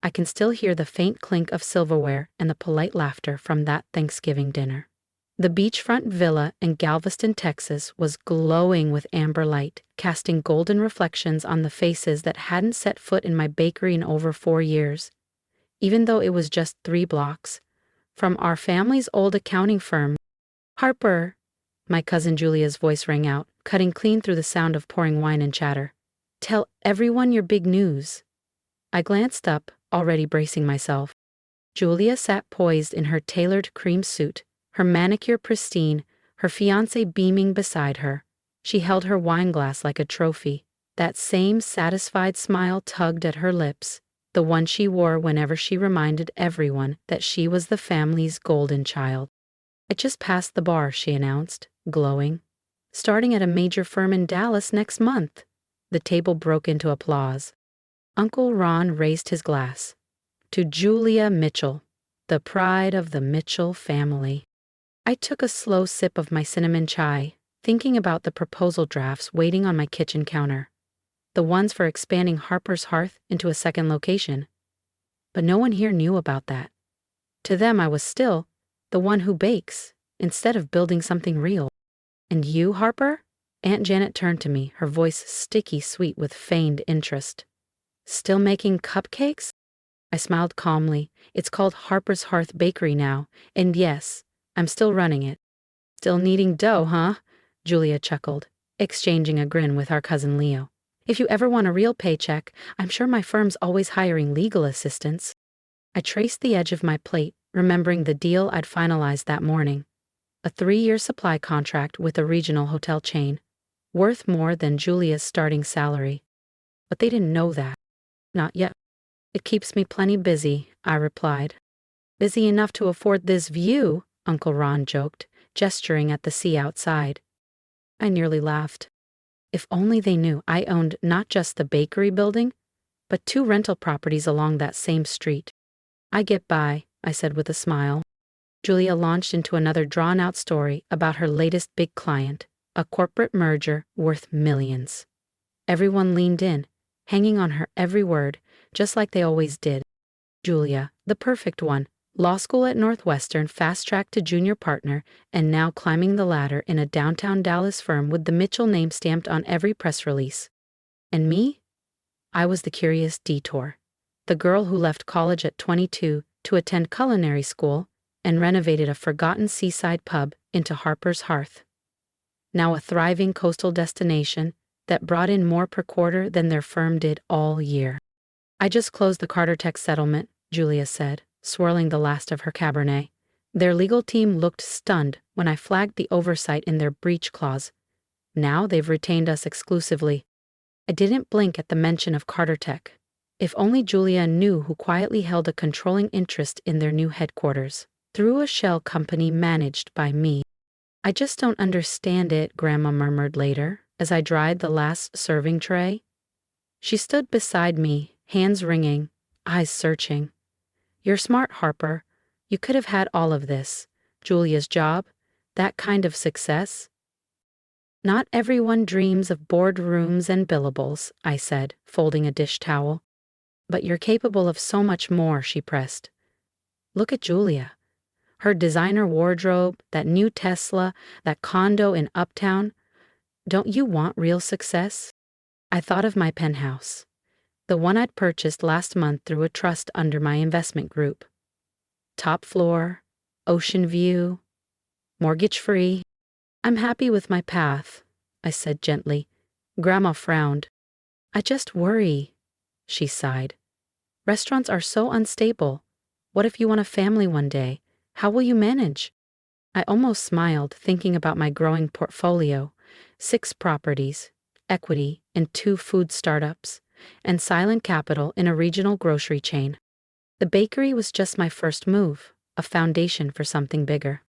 I can still hear the faint clink of silverware and the polite laughter from that Thanksgiving dinner. The beachfront villa in Galveston, Texas was glowing with amber light, casting golden reflections on the faces that hadn't set foot in my bakery in over 4 years. Even though it was just 3 blocks from our family's old accounting firm. Harper, my cousin Julia's voice rang out, cutting clean through the sound of pouring wine and chatter. Tell everyone your big news. I glanced up, already bracing myself. Julia sat poised in her tailored cream suit, her manicure pristine, her fiancé beaming beside her. She held her wine glass like a trophy, that same satisfied smile tugged at her lips, the one she wore whenever she reminded everyone that she was the family's golden child. I just passed the bar, she announced, glowing. Starting at a major firm in Dallas next month. The table broke into applause. Uncle Ron raised his glass. To Julia Mitchell, the pride of the Mitchell family. I took a slow sip of my cinnamon chai, thinking about the proposal drafts waiting on my kitchen counter. The ones for expanding Harper's Hearth into a second location. But no one here knew about that. To them I was still the one who bakes, instead of building something real. And you, Harper? Aunt Janet turned to me, her voice sticky sweet with feigned interest. Still making cupcakes? I smiled calmly. It's called Harper's Hearth Bakery now, and yes, I'm still running it. Still needing dough, huh? Julia chuckled, exchanging a grin with our cousin Leo. If you ever want a real paycheck, I'm sure my firm's always hiring legal assistants. I traced the edge of my plate, remembering the deal I'd finalized that morning. A 3-year supply contract with a regional hotel chain, worth more than Julia's starting salary. But they didn't know that. Not yet. It keeps me plenty busy, I replied. Busy enough to afford this view, Uncle Ron joked, gesturing at the sea outside. I nearly laughed. If only they knew I owned not just the bakery building, but 2 rental properties along that same street. I get by, I said with a smile. Julia launched into another drawn-out story about her latest big client, a corporate merger worth millions. Everyone leaned in, hanging on her every word, just like they always did. Julia, the perfect one, law school at Northwestern, fast-tracked to junior partner, and now climbing the ladder in a downtown Dallas firm with the Mitchell name stamped on every press release. And me? I was the curious detour. The girl who left college at 22 to attend culinary school and renovated a forgotten seaside pub into Harper's Hearth. Now a thriving coastal destination that brought in more per quarter than their firm did all year. I just closed the Carter Tech settlement, Julia said, swirling the last of her Cabernet. Their legal team looked stunned when I flagged the oversight in their breach clause. Now they've retained us exclusively. I didn't blink at the mention of Carter Tech. If only Julia knew who quietly held a controlling interest in their new headquarters, through a shell company managed by me. I just don't understand it, Grandma murmured later, as I dried the last serving tray. She stood beside me, hands wringing, eyes searching. You're smart, Harper. You could have had all of this. Julia's job, that kind of success. Not everyone dreams of boardrooms and billables, I said, folding a dish towel. But you're capable of so much more, she pressed. Look at Julia. Her designer wardrobe, that new Tesla, that condo in Uptown. Don't you want real success? I thought of my penthouse, the one I'd purchased last month through a trust under my investment group. Top floor, ocean view, mortgage-free. I'm happy with my path, I said gently. Grandma frowned. I just worry, she sighed. Restaurants are so unstable. What if you want a family one day? How will you manage? I almost smiled, thinking about my growing portfolio, 6 properties, equity in 2 food startups, and silent capital in a regional grocery chain. The bakery was just my first move, a foundation for something bigger.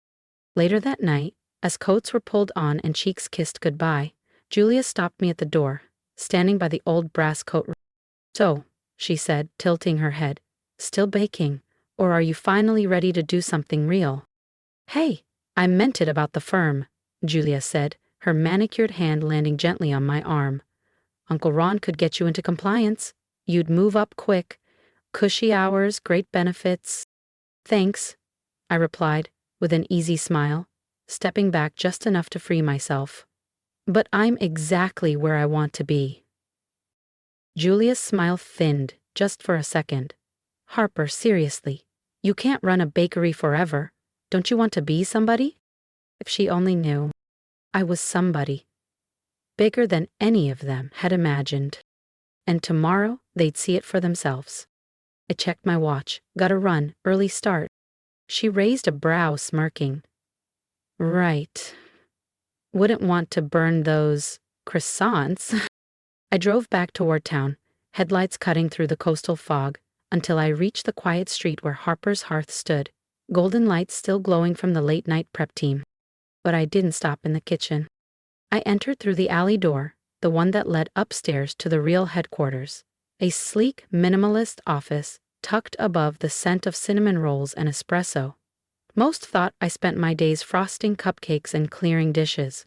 Later that night, as coats were pulled on and cheeks kissed goodbye, Julia stopped me at the door, standing by the old brass coat. So, she said, tilting her head, still baking, or are you finally ready to do something real? Hey, I meant it about the firm, Julia said, her manicured hand landing gently on my arm. Uncle Ron could get you into compliance. You'd move up quick. Cushy hours, great benefits. Thanks, I replied, with an easy smile, stepping back just enough to free myself. But I'm exactly where I want to be. Julia's smile thinned, just for a second. Harper, seriously, you can't run a bakery forever. Don't you want to be somebody? If she only knew. I was somebody. Bigger than any of them had imagined. And tomorrow, they'd see it for themselves. I checked my watch. Gotta run, early start. She raised a brow, smirking. Right. Wouldn't want to burn those croissants. I drove back toward town, headlights cutting through the coastal fog, until I reached the quiet street where Harper's hearth stood, golden lights still glowing from the late-night prep team. But I didn't stop in the kitchen. I entered through the alley door, the one that led upstairs to the real headquarters, a sleek, minimalist office tucked above the scent of cinnamon rolls and espresso. Most thought I spent my days frosting cupcakes and clearing dishes.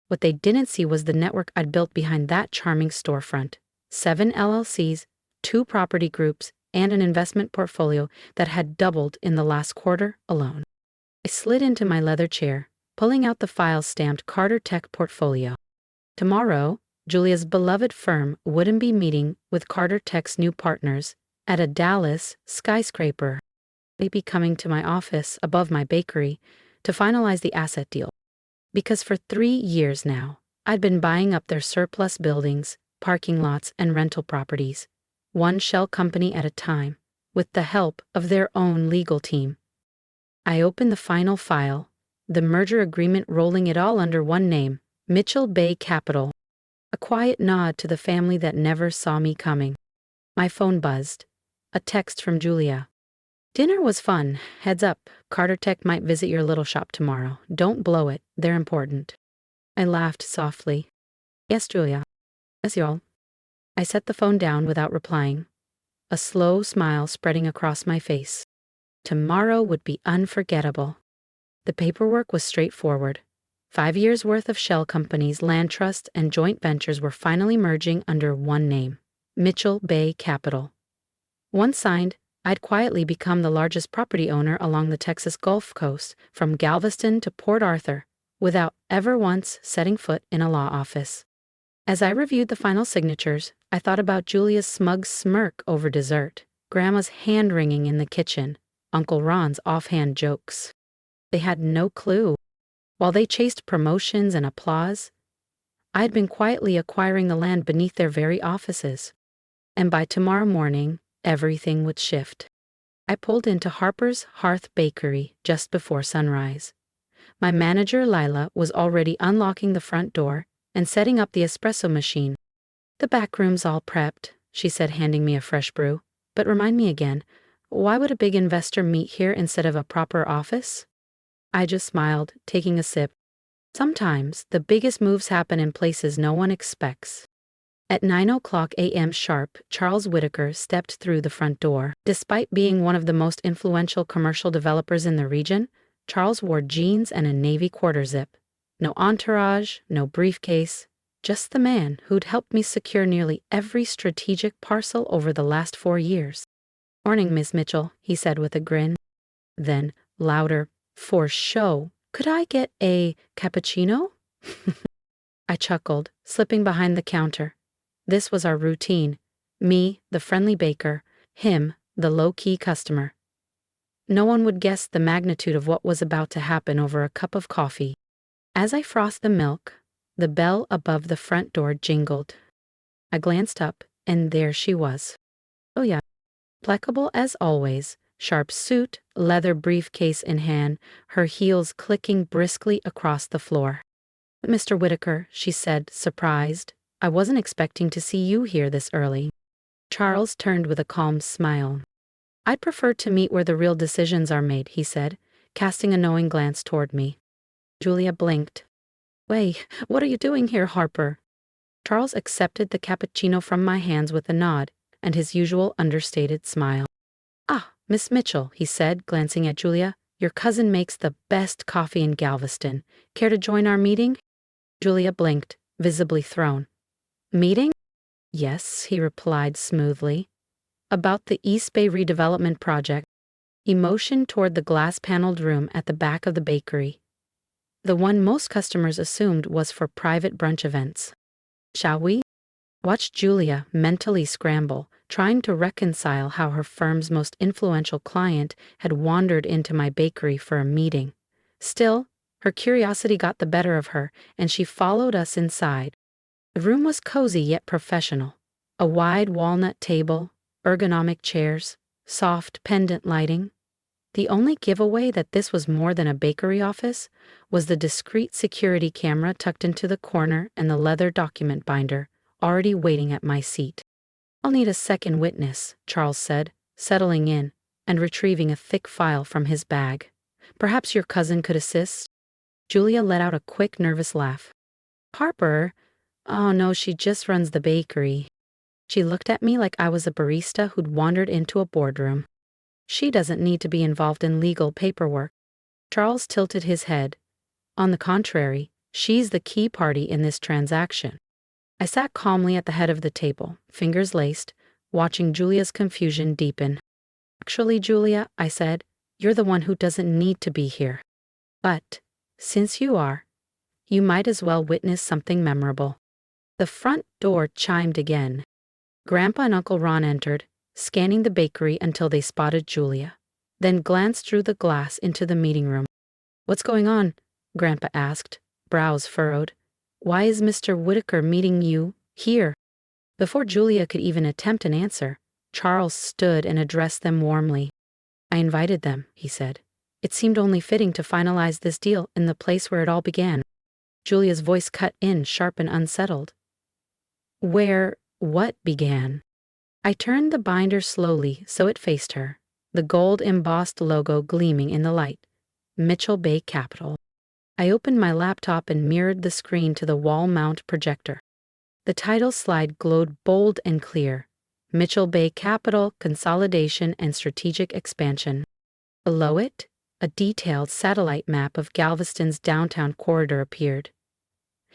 What they didn't see was the network I'd built behind that charming storefront. 7 LLCs, 2 property groups, and an investment portfolio that had doubled in the last quarter alone. I slid into my leather chair, pulling out the file stamped Carter Tech portfolio. Tomorrow, Julia's beloved firm wouldn't be meeting with Carter Tech's new partners at a Dallas skyscraper. They'd be coming to my office above my bakery to finalize the asset deal. Because for 3 years now, I'd been buying up their surplus buildings, parking lots, and rental properties, one shell company at a time, with the help of their own legal team. I opened the final file, the merger agreement rolling it all under one name, Mitchell Bay Capital. A quiet nod to the family that never saw me coming. My phone buzzed. A text from Julia. Dinner was fun. Heads up, Carter Tech might visit your little shop tomorrow. Don't blow it. They're important. I laughed softly. Yes, Julia. Yes, y'all. I set the phone down without replying, a slow smile spreading across my face. Tomorrow would be unforgettable. The paperwork was straightforward. 5 years' worth of shell companies, land trusts, and joint ventures were finally merging under one name, Mitchell Bay Capital. Once signed, I'd quietly become the largest property owner along the Texas Gulf Coast, from Galveston to Port Arthur, without ever once setting foot in a law office. As I reviewed the final signatures, I thought about Julia's smug smirk over dessert, Grandma's hand-wringing in the kitchen, Uncle Ron's offhand jokes. They had no clue. While they chased promotions and applause, I'd been quietly acquiring the land beneath their very offices. And by tomorrow morning, everything would shift. I pulled into Harper's Hearth Bakery just before sunrise. My manager, Lila, was already unlocking the front door and setting up the espresso machine. The back room's all prepped, she said, handing me a fresh brew. But remind me again, why would a big investor meet here instead of a proper office? I just smiled, taking a sip. Sometimes the biggest moves happen in places no one expects. At 9:00 a.m. sharp, Charles Whitaker stepped through the front door. Despite being one of the most influential commercial developers in the region, Charles wore jeans and a navy quarter zip. No entourage, no briefcase, just the man who'd helped me secure nearly every strategic parcel over the last 4 years. "Morning, Miss Mitchell," he said with a grin. Then, louder, "For show, could I get a cappuccino?" I chuckled, slipping behind the counter. This was our routine. Me, the friendly baker, him, the low-key customer. No one would guess the magnitude of what was about to happen over a cup of coffee. As I frothed the milk, the bell above the front door jingled. I glanced up, and there she was. Oh yeah, impeccable as always, sharp suit, leather briefcase in hand, her heels clicking briskly across the floor. "Mr. Whitaker," she said, surprised, "I wasn't expecting to see you here this early." Charles turned with a calm smile. "I'd prefer to meet where the real decisions are made," he said, casting a knowing glance toward me. Julia blinked. "Wait, what are you doing here, Harper?" Charles accepted the cappuccino from my hands with a nod and his usual understated smile. "Ah, Miss Mitchell," he said, glancing at Julia, "your cousin makes the best coffee in Galveston. Care to join our meeting?" Julia blinked, visibly thrown. "Meeting?" "Yes," he replied smoothly. About the East Bay redevelopment project. He motioned toward the glass-paneled room at the back of the bakery. The one most customers assumed was for private brunch events. Shall we? Watched Julia mentally scramble, trying to reconcile how her firm's most influential client had wandered into my bakery for a meeting. Still, her curiosity got the better of her, and she followed us inside. The room was cozy yet professional. A wide walnut table, ergonomic chairs, soft pendant lighting. The only giveaway that this was more than a bakery office was the discreet security camera tucked into the corner and the leather document binder, already waiting at my seat. "I'll need a second witness," Charles said, settling in and retrieving a thick file from his bag. "Perhaps your cousin could assist?" Julia let out a quick, nervous laugh. "Harper? Oh no, she just runs the bakery." She looked at me like I was a barista who'd wandered into a boardroom. "She doesn't need to be involved in legal paperwork." Charles tilted his head. "On the contrary, she's the key party in this transaction." I sat calmly at the head of the table, fingers laced, watching Julia's confusion deepen. "Actually, Julia," I said, "you're the one who doesn't need to be here. But, since you are, you might as well witness something memorable." The front door chimed again. Grandpa and Uncle Ron entered, scanning the bakery until they spotted Julia, then glanced through the glass into the meeting room. "What's going on?" Grandpa asked, brows furrowed. "Why is Mr. Whitaker meeting you here?" Before Julia could even attempt an answer, Charles stood and addressed them warmly. "I invited them," he said. "It seemed only fitting to finalize this deal in the place where it all began." Julia's voice cut in, sharp and unsettled. What began?" I turned the binder slowly so it faced her, the gold-embossed logo gleaming in the light. Mitchell Bay Capital. I opened my laptop and mirrored the screen to the wall mount projector. The title slide glowed bold and clear: Mitchell Bay Capital, Consolidation and Strategic Expansion. Below it, a detailed satellite map of Galveston's downtown corridor appeared.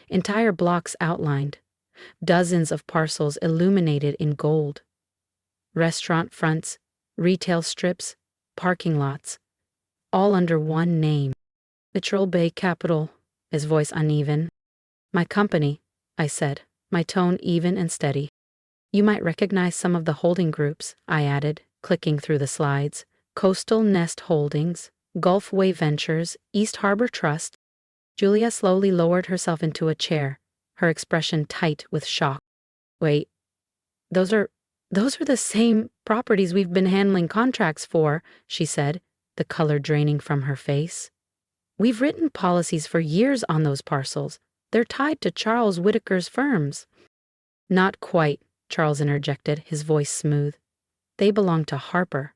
Entire blocks outlined, dozens of parcels illuminated in gold. Restaurant fronts, retail strips, parking lots, all under one name. Mitchell Bay Capital, his voice uneven. "My company," I said, my tone even and steady. "You might recognize some of the holding groups," I added, clicking through the slides. "Coastal Nest Holdings, Gulfway Ventures, East Harbor Trust." Julia slowly lowered herself into a chair, her expression tight with shock. "Wait, those are the same properties we've been handling contracts for," she said, the color draining from her face. "We've written policies for years on those parcels. They're tied to Charles Whitaker's firms." "Not quite," Charles interjected, his voice smooth. "They belong to Harper.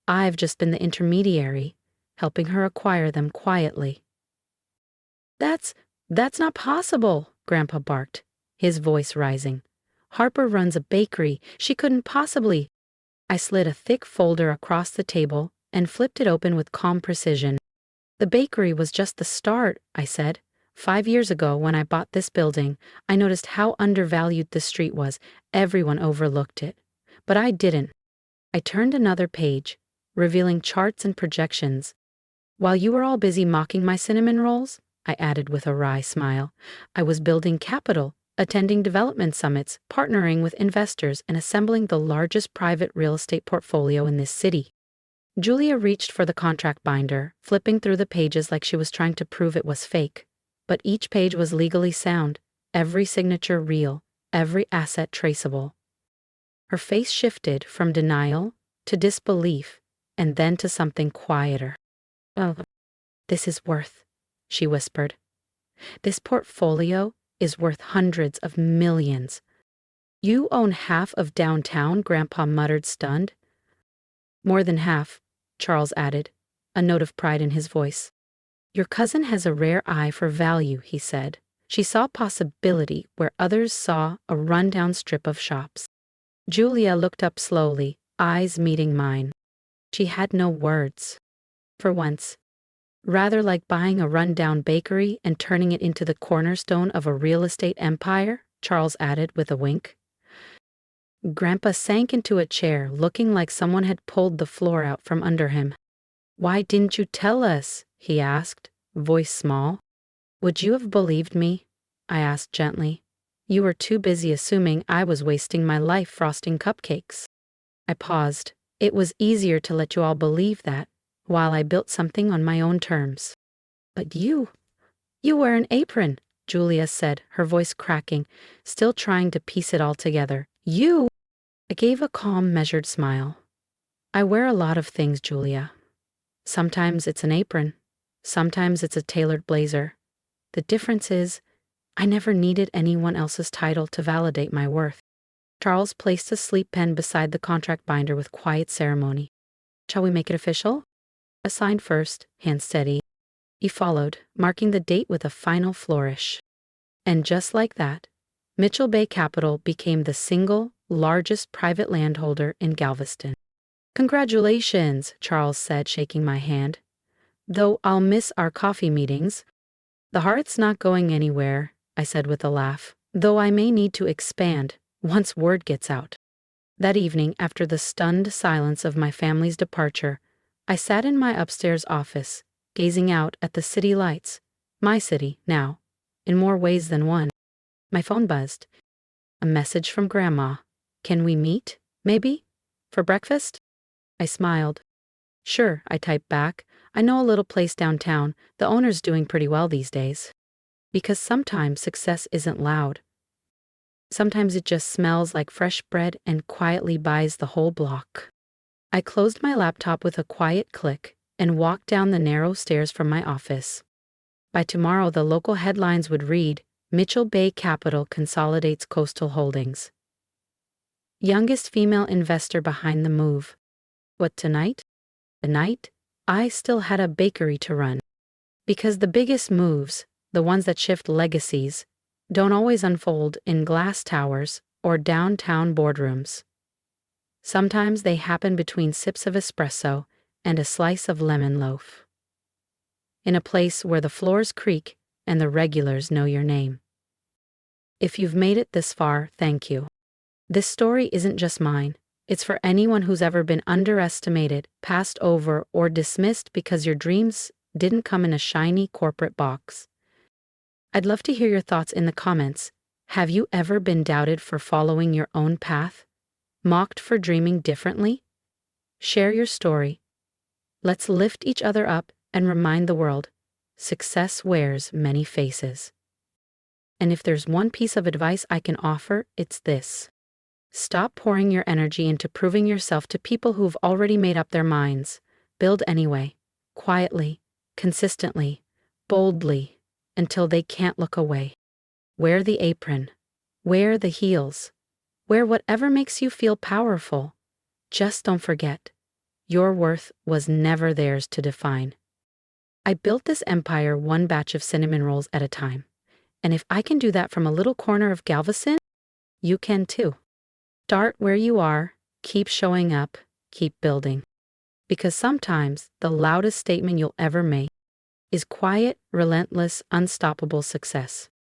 I've just been the intermediary, helping her acquire them quietly." That's not possible," Grandpa barked, his voice rising. "Harper runs a bakery. She couldn't possibly." I slid a thick folder across the table and flipped it open with calm precision. "The bakery was just the start," I said. "5 years ago, when I bought this building, I noticed how undervalued the street was. Everyone overlooked it. But I didn't." I turned another page, revealing charts and projections. "While you were all busy mocking my cinnamon rolls," I added with a wry smile, "I was building capital, attending development summits, partnering with investors, and assembling the largest private real estate portfolio in this city." Julia reached for the contract binder, flipping through the pages like she was trying to prove it was fake. But each page was legally sound, every signature real, every asset traceable. Her face shifted from denial to disbelief, and then to something quieter. "Oh, this is worth," she whispered. "This portfolio is worth hundreds of millions." "You own half of downtown," Grandpa muttered, stunned. "More than half," Charles added, a note of pride in his voice. "Your cousin has a rare eye for value," he said. She saw possibility where others saw a rundown strip of shops. Julia looked up slowly, eyes meeting mine. She had no words. For once, rather like buying a rundown bakery and turning it into the cornerstone of a real estate empire, Charles added with a wink. Grandpa sank into a chair, looking like someone had pulled the floor out from under him. "Why didn't you tell us?" he asked, voice small. "Would you have believed me?" I asked gently. "You were too busy assuming I was wasting my life frosting cupcakes." I paused. It was easier to let you all believe that, while I built something on my own terms. "But you wear an apron," Julia said, her voice cracking, still trying to piece it all together. "You?" I gave a calm, measured smile. "I wear a lot of things, Julia. Sometimes it's an apron. Sometimes it's a tailored blazer. The difference is, I never needed anyone else's title to validate my worth." Charles placed a sleep pen beside the contract binder with quiet ceremony. "Shall we make it official?" I signed first, hand steady. He followed, marking the date with a final flourish. And just like that, Mitchell Bay Capital became the single largest private landholder in Galveston. "Congratulations," Charles said, shaking my hand. "Though I'll miss our coffee meetings." "The heart's not going anywhere," I said with a laugh, "though I may need to expand once word gets out." That evening, after the stunned silence of my family's departure, I sat in my upstairs office, gazing out at the city lights, my city now, in more ways than one. My phone buzzed. A message from Grandma. "Can we meet, maybe? For breakfast?" I smiled. "Sure," I typed back. "I know a little place downtown. The owner's doing pretty well these days." Because sometimes success isn't loud. Sometimes it just smells like fresh bread and quietly buys the whole block. I closed my laptop with a quiet click and walked down the narrow stairs from my office. By tomorrow, the local headlines would read, "Mitchell Bay Capital consolidates coastal holdings. Youngest female investor behind the move." What tonight? Tonight, I still had a bakery to run. Because the biggest moves, the ones that shift legacies, don't always unfold in glass towers or downtown boardrooms. Sometimes they happen between sips of espresso and a slice of lemon loaf. In a place where the floors creak and the regulars know your name. If you've made it this far, thank you. This story isn't just mine. It's for anyone who's ever been underestimated, passed over, or dismissed because your dreams didn't come in a shiny corporate box. I'd love to hear your thoughts in the comments. Have you ever been doubted for following your own path? Mocked for dreaming differently? Share your story. Let's lift each other up and remind the world, success wears many faces. And if there's one piece of advice I can offer, it's this. Stop pouring your energy into proving yourself to people who've already made up their minds. Build anyway, quietly, consistently, boldly, until they can't look away. Wear the apron. Wear the heels. Wear whatever makes you feel powerful. Just don't forget, your worth was never theirs to define. I built this empire one batch of cinnamon rolls at a time. And if I can do that from a little corner of Galveston, you can too. Start where you are, keep showing up, keep building. Because sometimes the loudest statement you'll ever make is quiet, relentless, unstoppable success.